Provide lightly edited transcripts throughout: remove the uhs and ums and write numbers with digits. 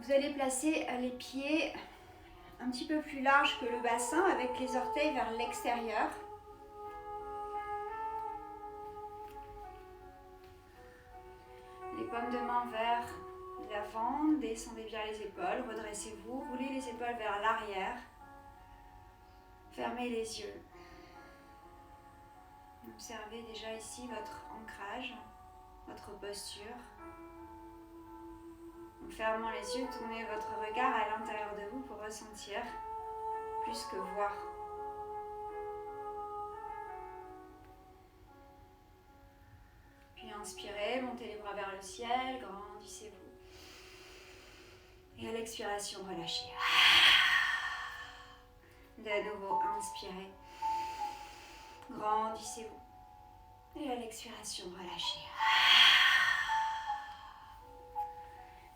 Vous allez placer les pieds un petit peu plus larges que le bassin avec les orteils vers l'extérieur. Les paumes de main vers l'avant, descendez bien les épaules, redressez-vous, roulez les épaules vers l'arrière. Fermez les yeux. Observez déjà ici votre ancrage, votre posture. En fermant les yeux, tournez votre regard à l'intérieur de vous pour ressentir plus que voir. Puis inspirez, montez les bras vers le ciel, grandissez-vous. Et à l'expiration, relâchez. De nouveau, inspirez. Grandissez-vous. Et à l'expiration, relâchez.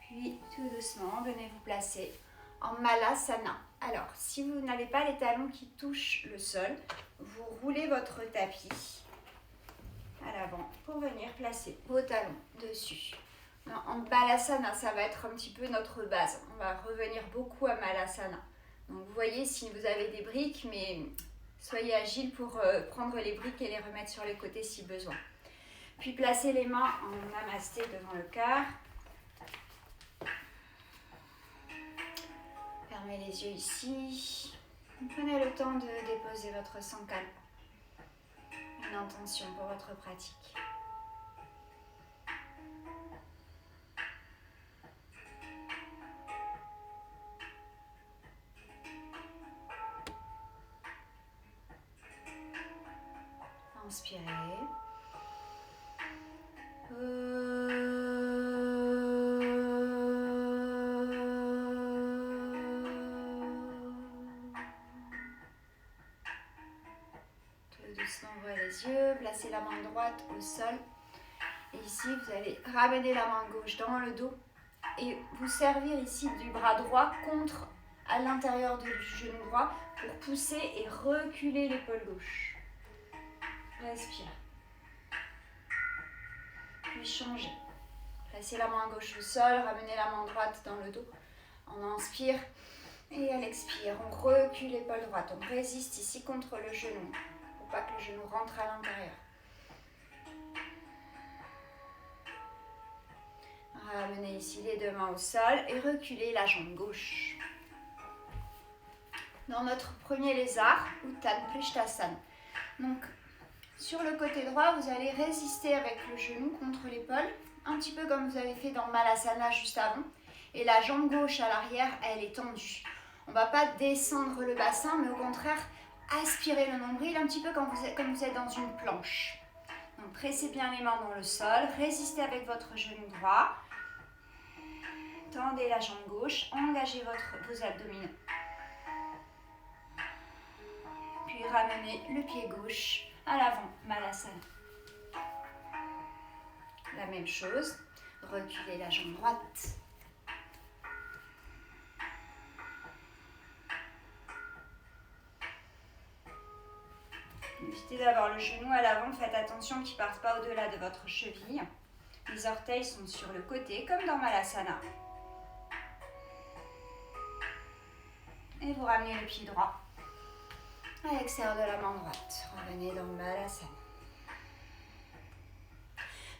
Puis, tout doucement, venez vous placer en Malasana. Alors, si vous n'avez pas les talons qui touchent le sol, vous roulez votre tapis à l'avant pour venir placer vos talons dessus. En Balasana, ça va être un petit peu notre base. On va revenir beaucoup à Malasana. Donc, vous voyez, si vous avez des briques, mais soyez agile pour prendre les briques et les remettre sur les côtés si besoin. Puis, placez les mains en namasté devant le cœur. Fermez les yeux ici. Prenez le temps de déposer votre sankalpa. Une intention pour votre pratique. Inspirez. Doucement, ouvrez les yeux, placez la main droite au sol. Et ici, vous allez ramener la main gauche dans le dos et vous servir ici du bras droit contre à l'intérieur du genou droit pour pousser et reculer l'épaule gauche. Respire. Puis changez. Placez la main gauche au sol, ramenez la main droite dans le dos. On inspire et à l'expire, on recule l'épaule droite. On résiste ici contre le genou. Pas que le genou rentre à l'intérieur. Ramenez ici les deux mains au sol et reculez la jambe gauche. Dans notre premier lézard, Uttan Prishtasana. Donc, sur le côté droit, vous allez résister avec le genou contre l'épaule, un petit peu comme vous avez fait dans Malasana juste avant. Et la jambe gauche à l'arrière, elle est tendue. On ne va pas descendre le bassin, mais au contraire, aspirez le nombril un petit peu comme vous êtes dans une planche. Donc pressez bien les mains dans le sol, résistez avec votre genou droit. Tendez la jambe gauche, engagez vos abdominaux. Puis ramenez le pied gauche à l'avant, Malasana. La même chose, reculez la jambe droite. Évitez d'avoir le genou à l'avant, faites attention qu'il ne parte pas au-delà de votre cheville. Les orteils sont sur le côté, comme dans Malasana. Et vous ramenez le pied droit à l'extérieur de la main droite. Revenez dans Malasana.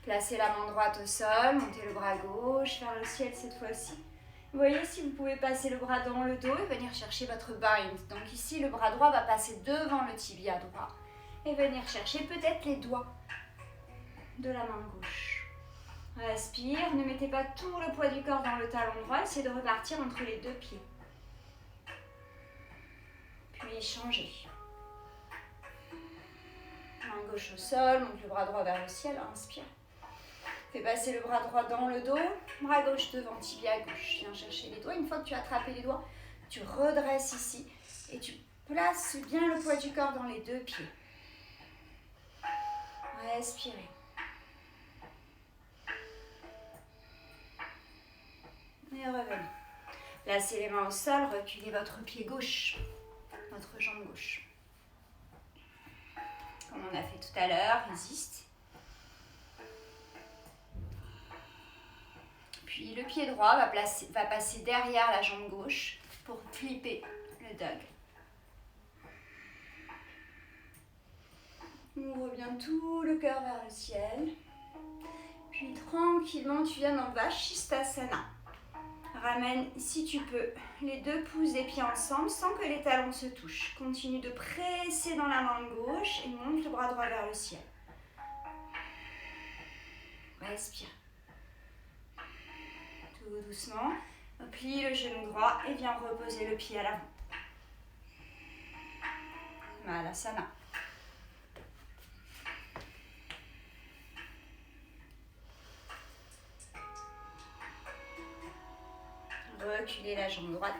Placez la main droite au sol, montez le bras gauche vers le ciel cette fois-ci. Vous voyez si vous pouvez passer le bras dans le dos et venir chercher votre bind. Donc ici, le bras droit va passer devant le tibia droit. Et venir chercher peut-être les doigts de la main gauche. Respire, ne mettez pas tout le poids du corps dans le talon droit, essayez de repartir entre les deux pieds. Puis changez. Main gauche au sol, monte le bras droit vers le ciel, inspire. Fais passer le bras droit dans le dos, bras gauche devant, tibia gauche. Viens chercher les doigts. Une fois que tu as attrapé les doigts, tu redresses ici et tu places bien le poids du corps dans les deux pieds. Respirez. Et revenez. Placez les mains au sol, reculez votre pied gauche, votre jambe gauche. Comme on a fait tout à l'heure, résiste. Puis le pied droit va passer derrière la jambe gauche pour flipper le dog. On revient tout le cœur vers le ciel. Puis tranquillement, tu viens dans Vashisthasana. Ramène, si tu peux, les deux pouces des pieds ensemble sans que les talons se touchent. Continue de presser dans la main gauche et monte le bras droit vers le ciel. Respire. Tout doucement. Plie le genou droit et viens reposer le pied à l'avant. Malasana. Reculez la jambe droite.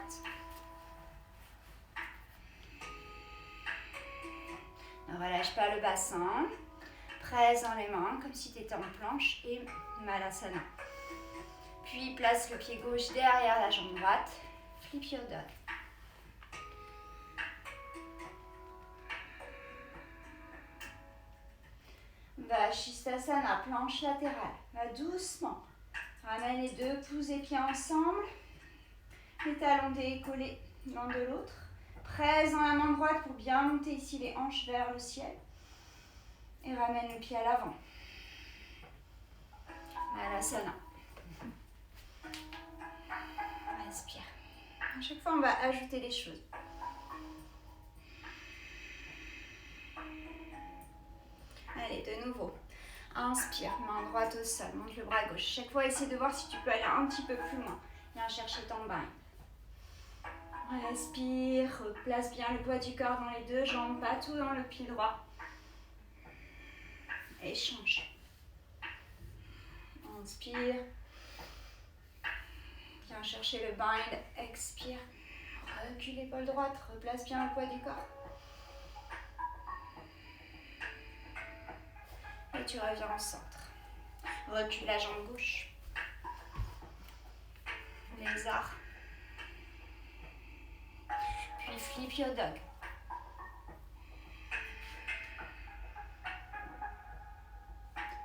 Ne relâche pas le bassin. Presse dans les mains comme si tu étais en planche et Malasana. Puis place le pied gauche derrière la jambe droite. Flip your dog. Vashisthasana, planche latérale. Va doucement. Ramène les deux pouces des pieds ensemble. Les talons décollés l'un de l'autre. Presse dans la main droite pour bien monter ici les hanches vers le ciel. Et ramène le pied à l'avant. Malasana. Respire. À chaque fois, on va ajouter des choses. Allez, de nouveau. Inspire, main droite au sol, monte le bras gauche. Chaque fois, essaie de voir si tu peux aller un petit peu plus loin. Viens chercher ton bind. Respire, replace bien le poids du corps dans les deux jambes, pas tout dans le pied droit. Échange. Inspire. Viens chercher le bind, expire. Recule l'épaule droite, replace bien le poids du corps. Et tu reviens au centre. Recule la jambe gauche. Lézard. Puis flip your dog.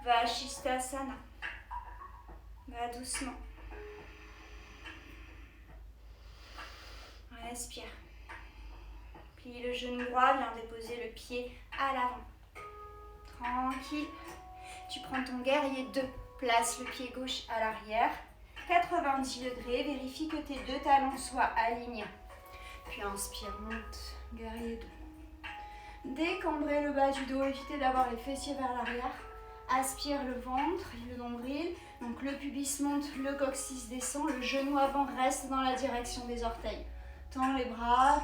Vashisthasana. Va doucement. Respire. Plie le genou droit, viens déposer le pied à l'avant. Tranquille. Tu prends ton guerrier 2. Place le pied gauche à l'arrière. 90 degrés. Vérifie que tes deux talons soient alignés. Puis inspire, monte. Guerrier 2. Décambrez le bas du dos. Évitez d'avoir les fessiers vers l'arrière. Aspire le ventre et le nombril. Donc le pubis monte, le coccyx descend. Le genou avant reste dans la direction des orteils. Tends les bras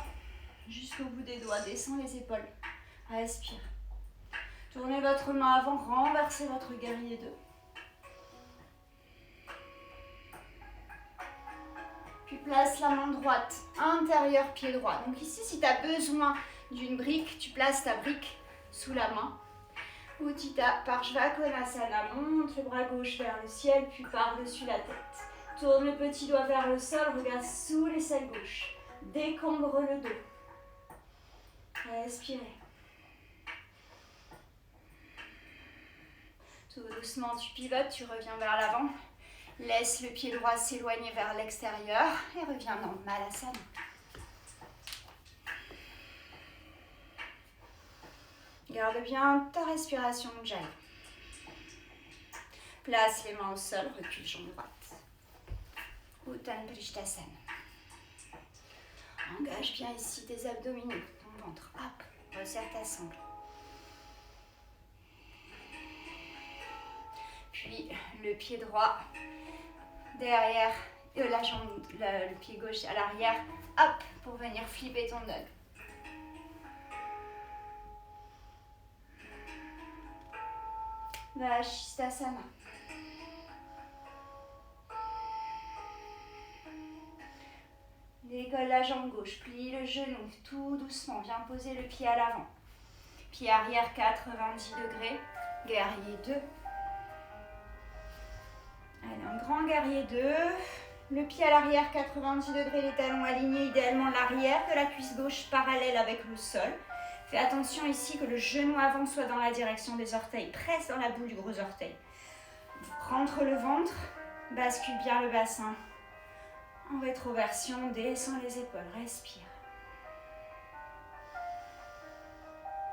jusqu'au bout des doigts. Descends les épaules. Respire. Tournez votre main avant, renversez votre guerrier 2. Puis place la main droite, intérieur pied droit. Donc ici, si tu as besoin d'une brique, tu places ta brique sous la main. Uttita Parshvakonasana, monte le bras gauche vers le ciel, puis par-dessus la tête. Tourne le petit doigt vers le sol, regarde sous l'aisselle gauche. Décambre le dos. Respirez. Tout doucement, tu pivotes, tu reviens vers l'avant. Laisse le pied droit s'éloigner vers l'extérieur et reviens dans Malasana. Garde bien ta respiration, Ujjayi. Place les mains au sol, recule jambe droite. Uttan Prishtasana. Engage bien ici tes abdominaux, ton ventre. Hop, resserre ta sangle. Puis le pied droit derrière, la jambe, le pied gauche à l'arrière. Hop, pour venir flipper ton dog. Vashisthasana. Décolle la jambe gauche, plie le genou tout doucement. Viens poser le pied à l'avant. Pied arrière 90 degrés. Guerrier 2. Allez, un grand guerrier 2. Le pied à l'arrière 90 degrés, les talons alignés, idéalement l'arrière de la cuisse gauche parallèle avec le sol. Fais attention ici que le genou avant soit dans la direction des orteils. Presse dans la boule du gros orteil. Rentre le ventre. Bascule bien le bassin. En rétroversion, descends les épaules, respire.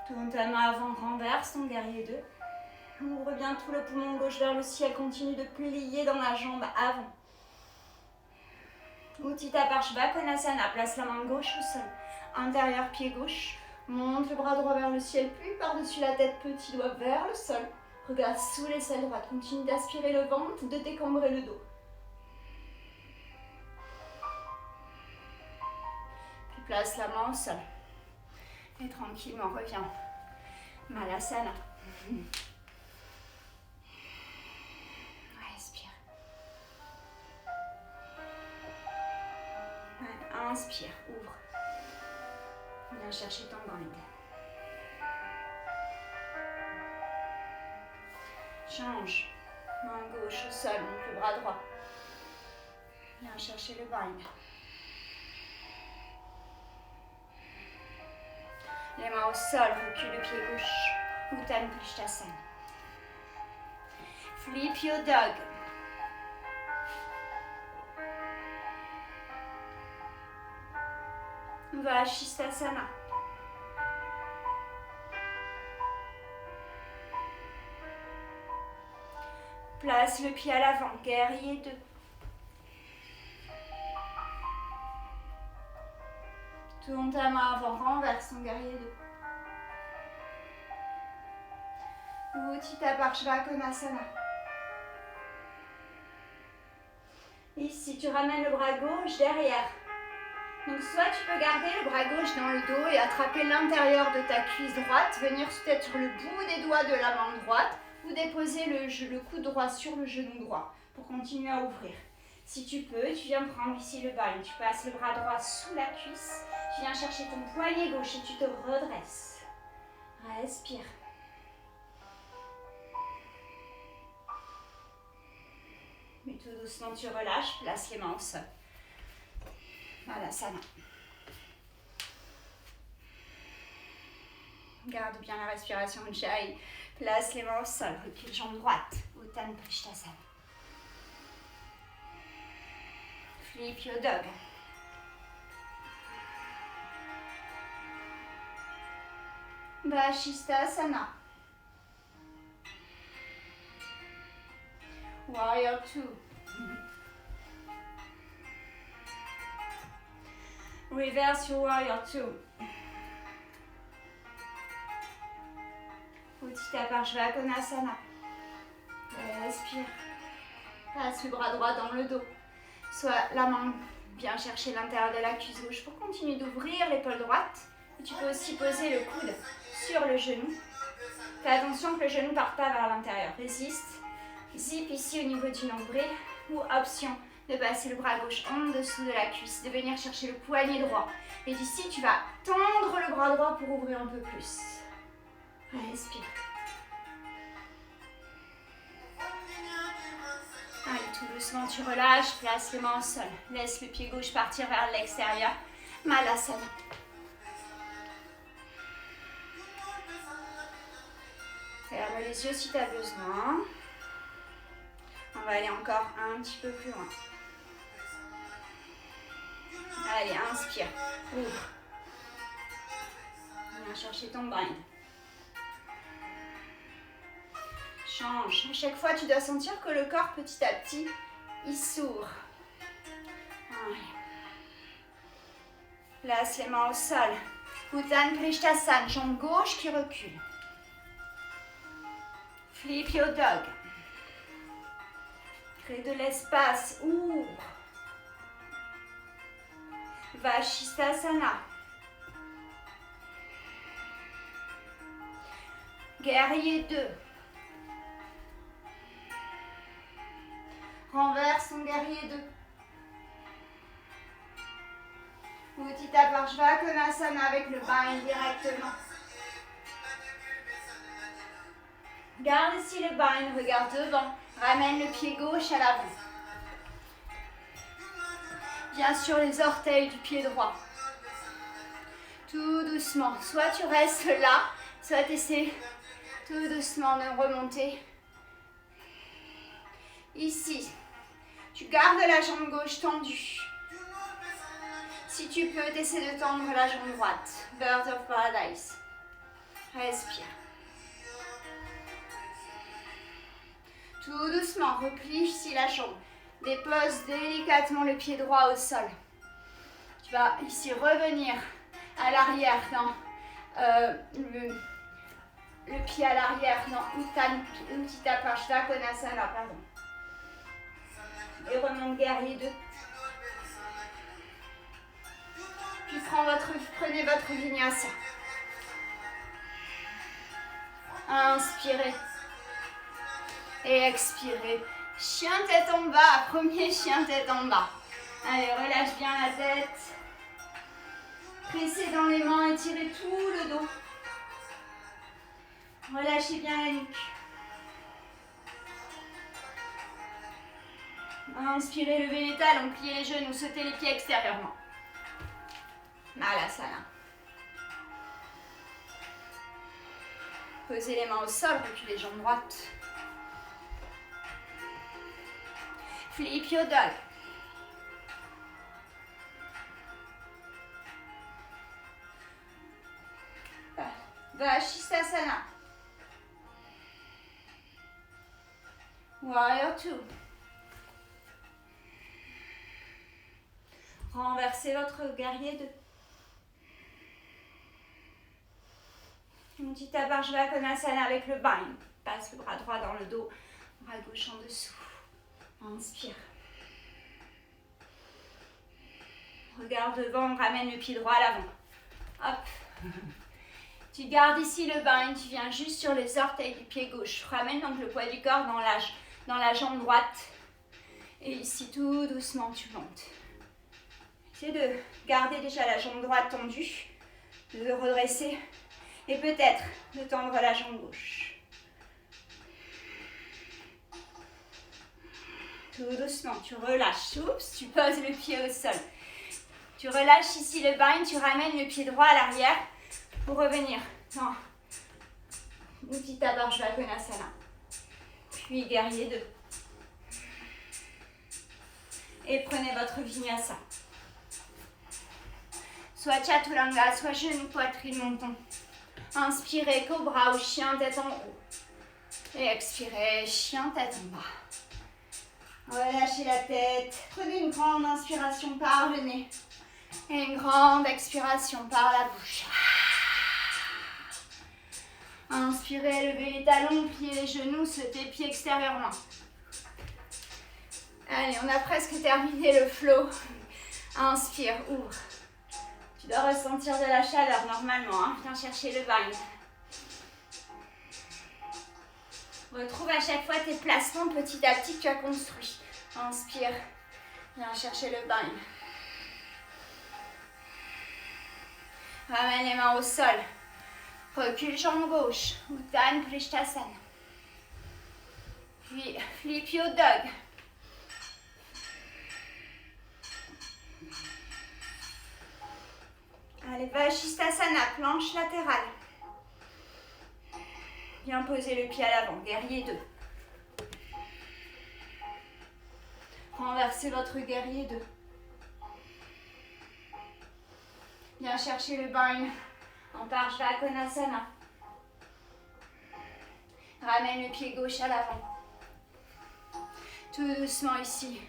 Tourne ta main avant, renverse ton guerrier 2. Ouvre bien tout le poumon gauche vers le ciel, continue de plier dans la jambe avant. Utthita Parshvakonasana, place la main gauche au sol. Intérieur pied gauche, monte le bras droit vers le ciel, puis par-dessus la tête, petit doigt vers le sol. Regarde sous l'aisselle droite, continue d'aspirer le ventre, de décambrer le dos. Puis place la main au sol. Et tranquillement, reviens. Malasana. Respire. Inspire, ouvre. Viens chercher ton bind. Change. Main gauche au sol, monte le bras droit. Viens chercher le bind. Les mains au sol, recule le pied gauche. Utthana Prishtasana. Flip your dog. Vashisthasana. Place le pied à l'avant, guerrier 2. Tourne ta main avant, renverse ton guerrier 2. Utthita Parshvakonasana. Ici, tu ramènes le bras gauche derrière. Donc soit tu peux garder le bras gauche dans le dos et attraper l'intérieur de ta cuisse droite, venir peut-être sur le bout des doigts de la main droite ou déposer le coude droit sur le genou droit pour continuer à ouvrir. Si tu peux, tu viens prendre ici le bind, tu passes le bras droit sous la cuisse, tu viens chercher ton poignet gauche et tu te redresses. Respire. Mais tout doucement tu relâches, place les mains au sol. Malasana. Garde bien la respiration, Ujjayi. Place les mains au sol, recule jambe droite. Utthana Prishtasana. Flip your dog. Vashisthasana. Warrior 2. Reverse your warrior 2. Utthita Parshvakonasana. Respire. Passe le bras droit dans le dos. Soit la main bien chercher l'intérieur de la cuisse gauche pour continuer d'ouvrir l'épaule droite. Et tu peux aussi poser le coude sur le genou. Fais attention que le genou ne parte pas vers l'intérieur. Résiste. Zip ici au niveau du nombril. Ou option de passer le bras gauche en dessous de la cuisse, de venir chercher le poignet droit. Et d'ici, tu vas tendre le bras droit pour ouvrir un peu plus. Respire. Allez, tout doucement, tu relâches, place les mains au sol. Laisse le pied gauche partir vers l'extérieur. Malasana. Ferme les yeux si tu as besoin. On va aller encore un petit peu plus loin. Allez, inspire. Ouvre. Viens chercher ton bind. Change. À chaque fois, tu dois sentir que le corps, petit à petit, il s'ouvre. Allez. Place les mains au sol. Utthana Prishtasana, jambe gauche qui recule. Flip your dog. Crée de l'espace, ouvre. Vashisthasana. Guerrier 2. Renverse ton guerrier 2. Utthita Parshvakonasana avec le bind directement. Garde ici le bind, regarde devant. Ramène le pied gauche à l'avant. Bien sur les orteils du pied droit. Tout doucement. Soit tu restes là, soit tu essaies tout doucement de remonter. Ici. Tu gardes la jambe gauche tendue. Si tu peux, t'essaies de tendre la jambe droite. Bird of Paradise. Respire. Tout doucement, replie ici la jambe. Dépose délicatement le pied droit au sol. Tu vas ici revenir à l'arrière dans le pied à l'arrière dans Utthita Parshva Konasana, pardon. Et remonte guerrier 2. Puis prenez votre vinyasa. Inspirez. Et expirez. Chien tête en bas. Premier chien tête en bas. Allez, relâche bien la tête. Pressez dans les mains, étirez tout le dos. Relâchez bien la nuque. Inspirez, levez les talons, pliez les genoux, sautez les pieds extérieurement. Malasana. Posez les mains au sol, reculez les jambes droites. Flip your dog. Vashisthasana. Warrior 2. Renversez votre guerrier 2. Utthita Parshva Konasana avec le bind. Passe le bras droit dans le dos, bras gauche en dessous. Inspire. Regarde devant, ramène le pied droit à l'avant. Hop. Tu gardes ici le bind, tu viens juste sur les orteils du pied gauche. Ramène donc le poids du corps dans la jambe droite. Et ici, tout doucement, tu montes. Essaie de garder déjà la jambe droite tendue, de le redresser et peut-être de tendre la jambe gauche. Tout doucement, tu relâches. Oups, tu poses le pied au sol. Tu relâches ici le bind, tu ramènes le pied droit à l'arrière pour revenir dans Utthita Parshva Konasana. Puis guerrier 2. Et prenez votre vinyasa. Soit chaturanga, soit genou, poitrine, menton. Inspirez, cobra ou chien tête en haut. Et expirez, chien tête en bas. Relâchez la tête. Prenez une grande inspiration par le nez. Et une grande expiration par la bouche. Inspirez, levez les talons, pliez les genoux, sautez pieds extérieurement. Allez, on a presque terminé le flow. Inspire, ouvre. Tu dois ressentir de la chaleur normalement. Hein. Viens chercher le bind. Retrouve à chaque fois tes placements petit à petit que tu as construits. Inspire. Viens chercher le bind. Ramène les mains au sol. Recule jambe gauche. Uttan Prishthasana. Puis flip your dog. Allez, Vashisthasana, planche latérale. Bien poser le pied à l'avant, guerrier 2. Renversez votre guerrier 2. Bien chercher le bind en Parshva Konasana. Ramène le pied gauche à l'avant. Tout doucement ici.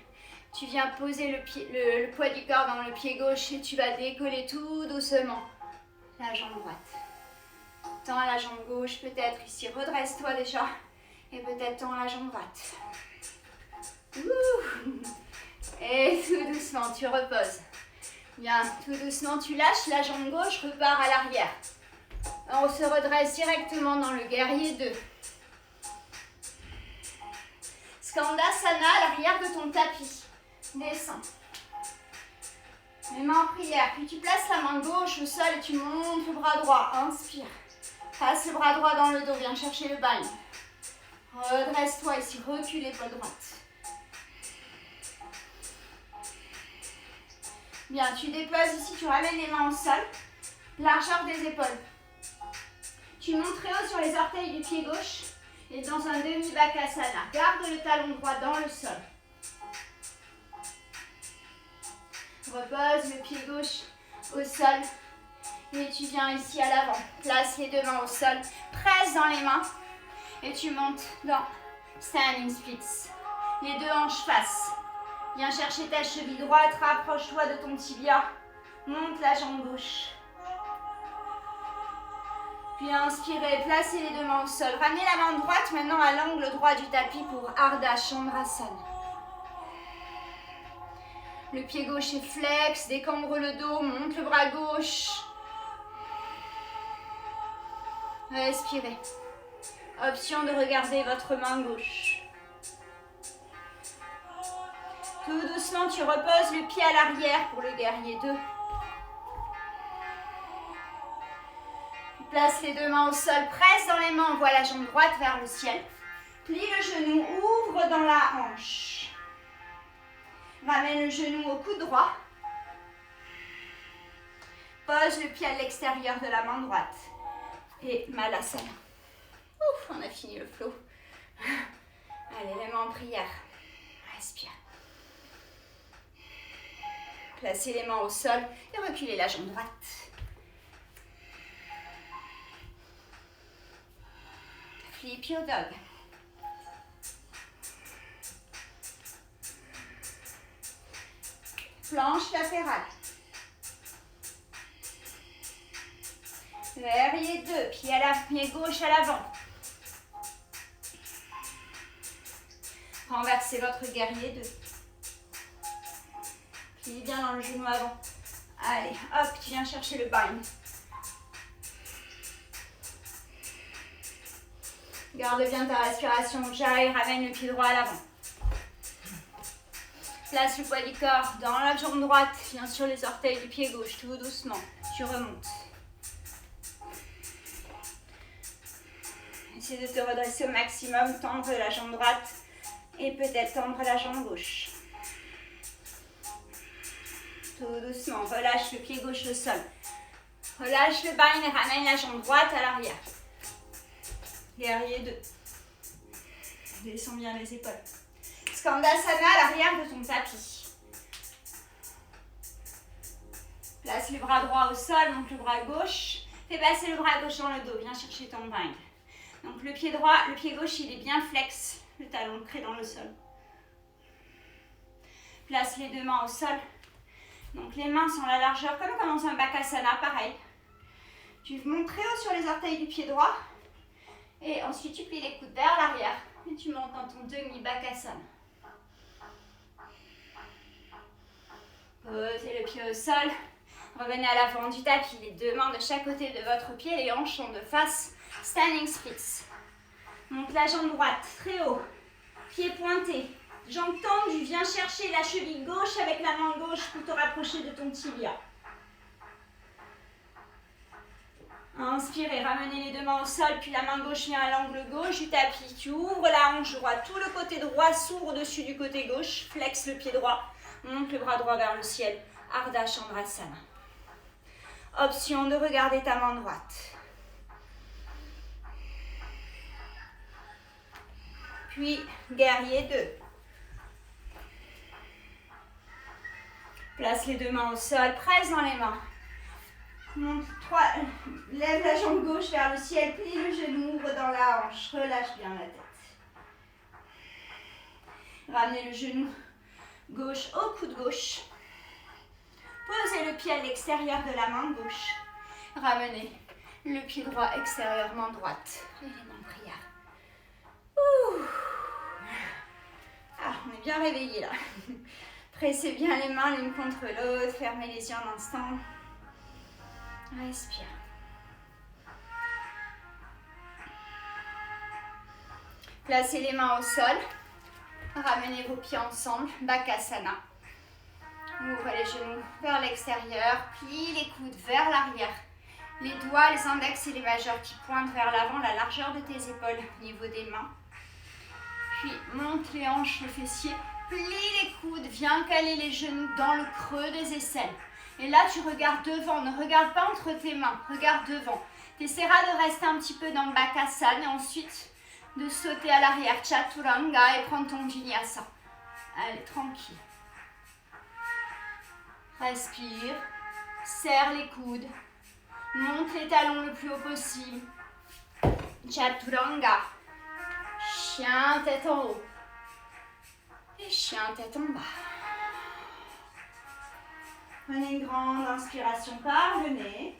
Tu viens poser le poids du corps dans le pied gauche et tu vas décoller tout doucement la jambe droite. Tends la jambe gauche, peut-être ici. Redresse-toi déjà. Et peut-être tends la jambe droite. Et tout doucement, tu reposes. Bien, tout doucement, tu lâches la jambe gauche, repars à l'arrière. On se redresse directement dans le guerrier 2. Skandasana à l'arrière de ton tapis. Descends. Les mains en prière. Puis tu places la main gauche au sol et tu montes le bras droit. Inspire. Passe le bras droit dans le dos. Viens chercher le bind. Redresse-toi ici. Recule l'épaule droite. Bien, tu déposes ici. Tu ramènes les mains au sol. Largeur des épaules. Tu montes très haut sur les orteils du pied gauche. Et dans un demi-bakasana. Garde le talon droit dans le sol. reposes le pied gauche au sol. Et tu viens ici à l'avant. Place les deux mains au sol. Presse dans les mains. Et tu montes dans standing splits. Les deux hanches face. Viens chercher ta cheville droite. Rapproche-toi de ton tibia. Monte la jambe gauche. Puis inspirez, placez les deux mains au sol. Ramenez la main droite maintenant à l'angle droit du tapis pour Ardha Chandrasana. Le pied gauche est flex, décambre le dos, monte le bras gauche. Respirez. Option de regarder votre main gauche. Tout doucement, tu reposes le pied à l'arrière pour le guerrier 2. Place les deux mains au sol, presse dans les mains, envoie la jambe droite vers le ciel. Plie le genou, ouvre dans la hanche. Ramène le genou au coude droit. Pose le pied à l'extérieur de la main droite. Et Malasana. Ouf, on a fini le flow. Allez, les mains en prière. Respire. Placez les mains au sol et reculez la jambe droite. Flip your dog. Planche latérale. Guerrier 2, pied gauche à l'avant. Renversez votre guerrier 2. Plie bien dans le genou avant. Allez, hop, tu viens chercher le bind. Garde bien ta respiration. Jai, ramène le pied droit à l'avant. Place le poids du corps dans la jambe droite. Viens sur les orteils du pied gauche, tout doucement. Tu remontes. Essaie de te redresser au maximum. Tendre la jambe droite et peut-être tendre la jambe gauche. Tout doucement. Relâche le pied gauche au sol. Relâche le bind et ramène la jambe droite à l'arrière. Guerrier 2. Descends bien les épaules. Skandasana à l'arrière de ton tapis. Place le bras droit au sol, monte le bras gauche. Fais passer le bras gauche dans le dos. Viens chercher ton bind. Donc le pied droit, le pied gauche, il est bien flex. Le talon ancré dans le sol. Place les deux mains au sol. Donc les mains sont à la largeur, comme dans un Bakasana, pareil. Tu montes très haut sur les orteils du pied droit. Et ensuite, tu plies les coudes vers l'arrière. Et tu montes dans ton demi-Bakasana. Posez le pied au sol. Revenez à l'avant du tapis. Les deux mains de chaque côté de votre pied. Les hanches sont de face. Standing splits. Monte la jambe droite très haut. Pied pointé. Jambe tendue. Viens chercher la cheville gauche avec la main gauche pour te rapprocher de ton tibia. Inspirez, ramenez les deux mains au sol, puis la main gauche vient à l'angle gauche du tapis. Tu ouvres la hanche droite, tout le côté droit s'ouvre au-dessus du côté gauche. Flex le pied droit, monte le bras droit vers le ciel. Ardha Chandrasana. Option de regarder ta main droite. Puis, guerrier 2. Place les deux mains au sol, presse dans les mains. Monte 3, lève la jambe gauche vers le ciel, plie le genou, ouvre dans la hanche, relâche bien la tête. Ramenez le genou gauche au coude gauche. Posez le pied à l'extérieur de la main gauche. Ramenez le pied droit extérieur, main droite. Et les mains en prière. Ouh. Ah, on est bien réveillés là. Pressez bien les mains l'une contre l'autre, fermez les yeux un instant. Respire. Placez les mains au sol. Ramenez vos pieds ensemble. Bakasana. Ouvrez les genoux vers l'extérieur. Plie les coudes vers l'arrière. Les doigts, les index et les majeurs qui pointent vers l'avant, la largeur de tes épaules au niveau des mains. Puis monte les hanches, le fessier. Plie les coudes. Viens caler les genoux dans le creux des aisselles. Et là, tu regardes devant. Ne regarde pas entre tes mains. Regarde devant. Tu essaieras de rester un petit peu dans Bakasana et ensuite de sauter à l'arrière. Chaturanga et prendre ton Vinyasa. Allez, tranquille. Respire. Serre les coudes. Monte les talons le plus haut possible. Chaturanga. Chien tête en haut. Et chien tête en bas. Prenez une grande inspiration par le nez.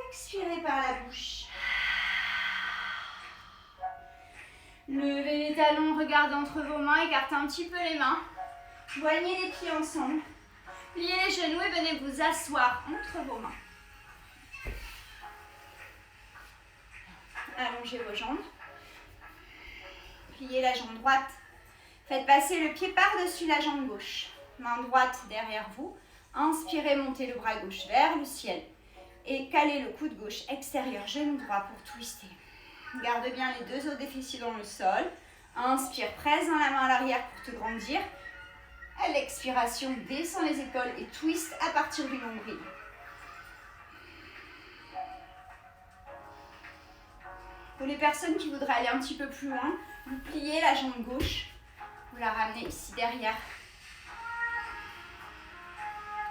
Expirez par la bouche. Levez les talons, regardez entre vos mains, écartez un petit peu les mains. Joignez les pieds ensemble. Pliez les genoux et venez vous asseoir entre vos mains. Allongez vos jambes. Pliez la jambe droite. Faites passer le pied par-dessus la jambe gauche. Main droite derrière vous. Inspirez, montez le bras gauche vers le ciel. Et calez le coude gauche extérieur, genou droit pour twister. Garde bien les deux os des fessiers dans le sol. Inspire, presse dans la main à l'arrière pour te grandir. À l'expiration, descends les épaules et twist à partir du nombril. Pour les personnes qui voudraient aller un petit peu plus loin, vous pliez la jambe gauche. Vous la ramenez ici derrière.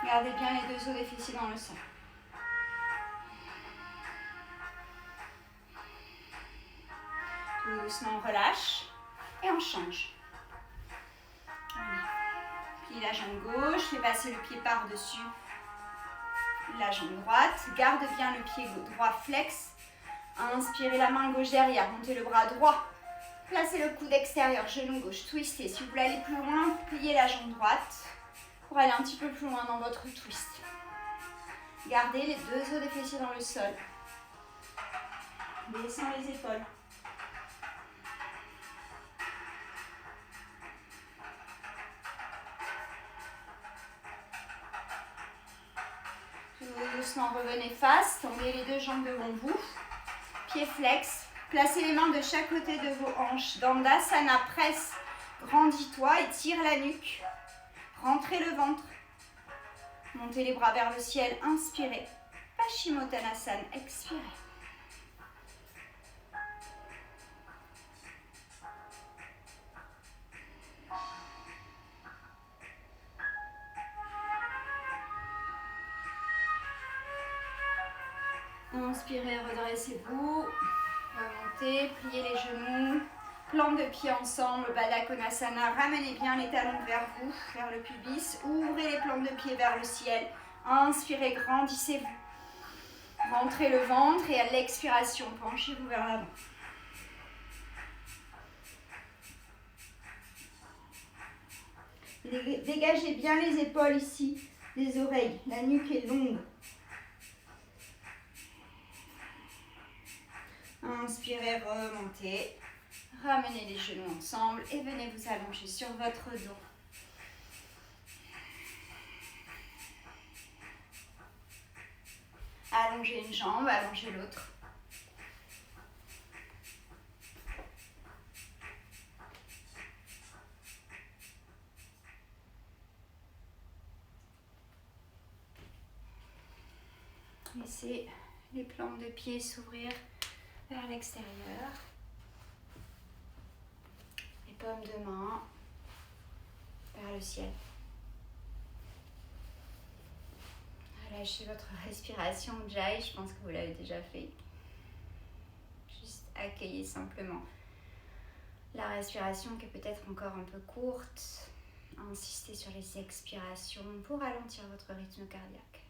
Gardez bien les deux os des fessiers dans le sol. Doucement, on relâche et on change. Plie la jambe gauche, fais passer le pied par-dessus la jambe droite. Garde bien le pied droit flex. Inspirez la main gauche derrière, montez le bras droit. Placez le coude extérieur, genou gauche, twistez. Si vous voulez aller plus loin, pliez la jambe droite pour aller un petit peu plus loin dans votre twist. Gardez les deux os des fessiers dans le sol. Descends les épaules. Doucement, revenez face, tendez les deux jambes devant vous. Pieds flex. Placez les mains de chaque côté de vos hanches. Dandasana, presse. Grandis-toi et tire la nuque. Rentrez le ventre. Montez les bras vers le ciel. Inspirez. Paschimottanasana. Expirez. Inspirez, redressez-vous. Remontez, pliez les genoux. Plantes de pieds ensemble, Baddha Konasana. Ramenez bien les talons vers vous, vers le pubis. Ouvrez les plantes de pieds vers le ciel. Inspirez, grandissez-vous. Rentrez le ventre et à l'expiration, penchez-vous vers l'avant. Dégagez bien les épaules ici, les oreilles. La nuque est longue. Inspirez, remontez. Ramenez les genoux ensemble et venez vous allonger sur votre dos. Allongez une jambe, allongez l'autre. Laissez les plantes de pied s'ouvrir vers l'extérieur. Les paumes de main vers le ciel. Relâchez votre respiration Ujjayi, je pense que vous l'avez déjà fait. Juste accueillez simplement la respiration qui est peut-être encore un peu courte. Insistez sur les expirations pour ralentir votre rythme cardiaque.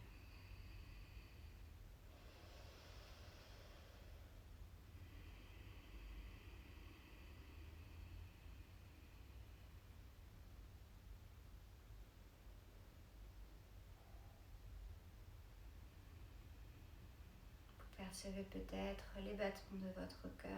Percevez peut-être les battements de votre cœur.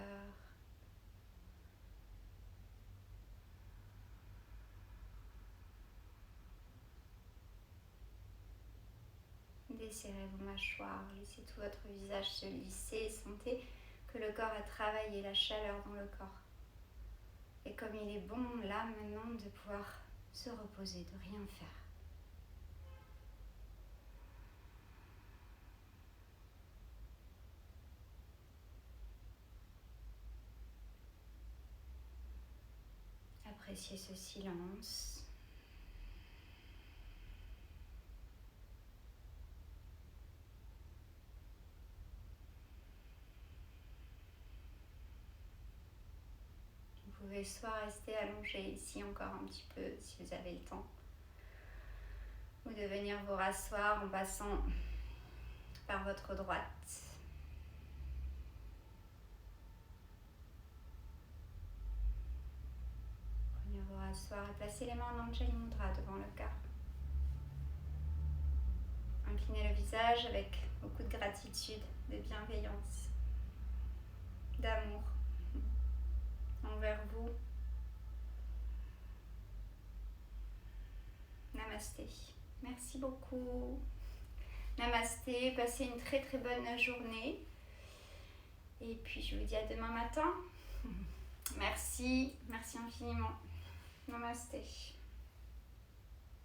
Desserrez vos mâchoires, laissez tout votre visage se lisser. Sentez que le corps a travaillé, la chaleur dans le corps. Et comme il est bon là maintenant de pouvoir se reposer, de rien faire. Appréciez ce silence. pouvez soit rester allongé ici encore un petit peu si vous avez le temps, ou de venir vous rasseoir en passant par votre droite. Venir vous rasseoir et placer les mains en Anjali Mudra devant le cœur. Inclinez le visage avec beaucoup de gratitude, de bienveillance, d'amour envers vous. Namasté. Merci beaucoup. Namasté. Passez une très très bonne journée. Et puis je vous dis à demain matin. Merci. Merci infiniment. Namasté.